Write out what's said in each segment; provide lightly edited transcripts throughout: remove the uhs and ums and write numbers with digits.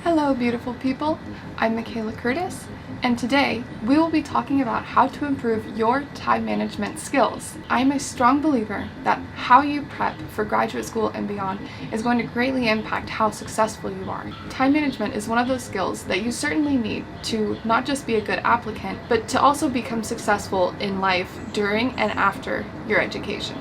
Hello beautiful people, I'm Michaela Curtis, and today we will be talking about how to improve your time management skills. I'm a strong believer that how you prep for graduate school and beyond is going to greatly impact how successful you are. Time management is one of those skills that you certainly need to not just be a good applicant, but to also become successful in life during and after your education.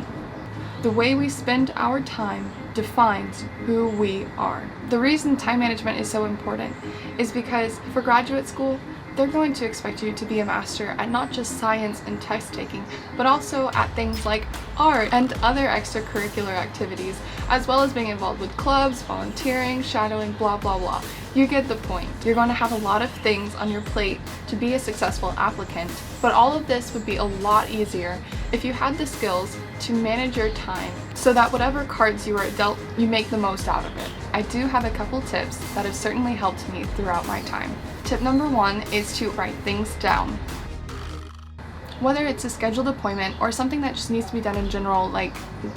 The way we spend our time defines who we are. The reason time management is so important is because for graduate school, they're going to expect you to be a master at not just science and test taking, but also at things like art and other extracurricular activities, as well as being involved with clubs, volunteering, shadowing, blah, blah, blah. You get the point. You're going to have a lot of things on your plate to be a successful applicant, but all of this would be a lot easier if you had the skills to manage your time so that whatever cards you are dealt, you make the most out of it. I do have a couple tips that have certainly helped me throughout my time. Tip number 1 is to write things down. Whether it's a scheduled appointment or something that just needs to be done in general, like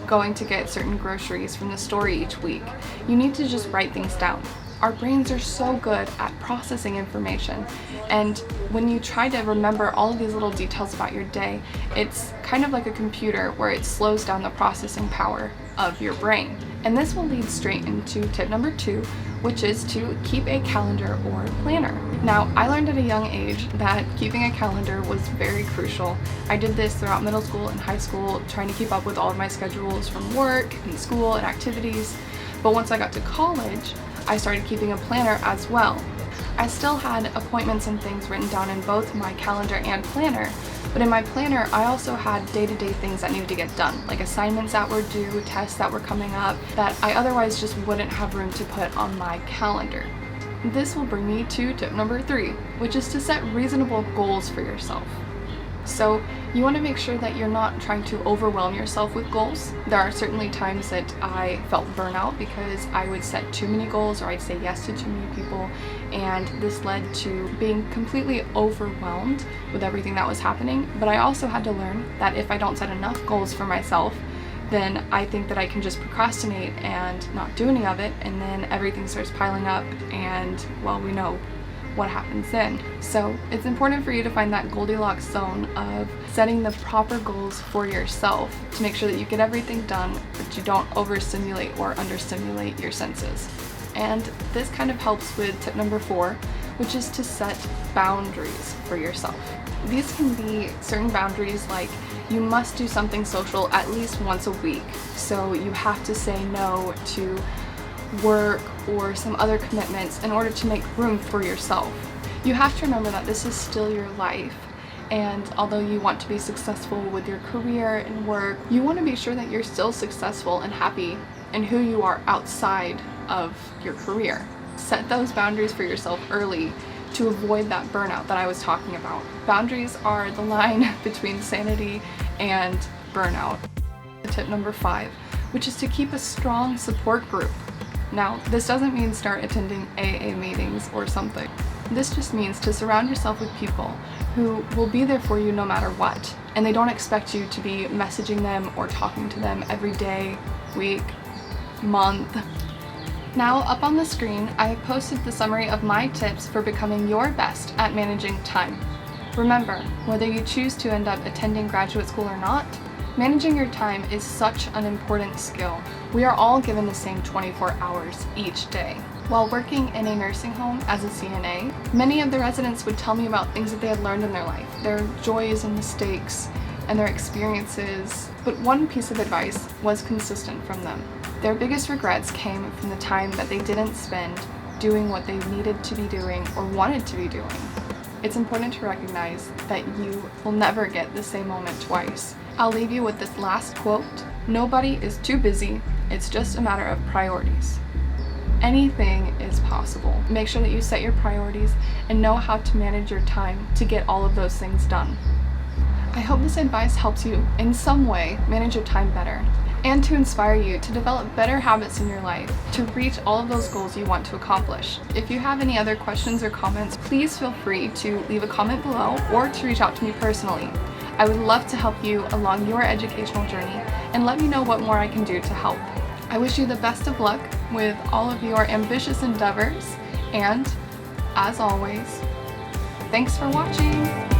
going to get certain groceries from the store each week, you need to just write things down. Our brains are so good at processing information, and when you try to remember all of these little details about your day, it's kind of like a computer where it slows down the processing power of your brain. And this will lead straight into tip number 2, which is to keep a calendar or planner. Now, I learned at a young age that keeping a calendar was very crucial. I did this throughout middle school and high school, trying to keep up with all of my schedules from work and school and activities. But once I got to college, I started keeping a planner as well. I still had appointments and things written down in both my calendar and planner, but in my planner I also had day-to-day things that needed to get done, like assignments that were due, tests that were coming up, that I otherwise just wouldn't have room to put on my calendar. This will bring me to tip number 3, which is to set reasonable goals for yourself. So you want to make sure that you're not trying to overwhelm yourself with goals. There are certainly times that I felt burnout because I would set too many goals, or I'd say yes to too many people, and this led to being completely overwhelmed with everything that was happening. But I also had to learn that if I don't set enough goals for myself, then I think that I can just procrastinate and not do any of it, and then everything starts piling up, and well, we know what happens then. So it's important for you to find that Goldilocks zone of setting the proper goals for yourself to make sure that you get everything done, but you don't overstimulate or understimulate your senses. And this kind of helps with tip number 4, which is to set boundaries for yourself. These can be certain boundaries like you must do something social at least once a week. So you have to say no to work or some other commitments in order to make room for yourself. You have to remember that this is still your life, and although you want to be successful with your career and work, you want to be sure that you're still successful and happy in who you are outside of your career. Set those boundaries for yourself early to avoid that burnout that I was talking about. Boundaries are the line between sanity and burnout. Tip number 5, which is to keep a strong support group. Now, this doesn't mean start attending AA meetings or something. This just means to surround yourself with people who will be there for you no matter what, and they don't expect you to be messaging them or talking to them every day, week, month. Now, up on the screen, I have posted the summary of my tips for becoming your best at managing time. Remember, whether you choose to end up attending graduate school or not, managing your time is such an important skill. We are all given the same 24 hours each day. While working in a nursing home as a CNA, many of the residents would tell me about things that they had learned in their life, their joys and mistakes, and their experiences. But one piece of advice was consistent from them. Their biggest regrets came from the time that they didn't spend doing what they needed to be doing or wanted to be doing. It's important to recognize that you will never get the same moment twice. I'll leave you with this last quote: "Nobody is too busy, it's just a matter of priorities." Anything is possible. Make sure that you set your priorities and know how to manage your time to get all of those things done. I hope this advice helps you in some way manage your time better, and to inspire you to develop better habits in your life to reach all of those goals you want to accomplish. If you have any other questions or comments, please feel free to leave a comment below or to reach out to me personally. I would love to help you along your educational journey, and let me know what more I can do to help. I wish you the best of luck with all of your ambitious endeavors, And, as always, thanks for watching!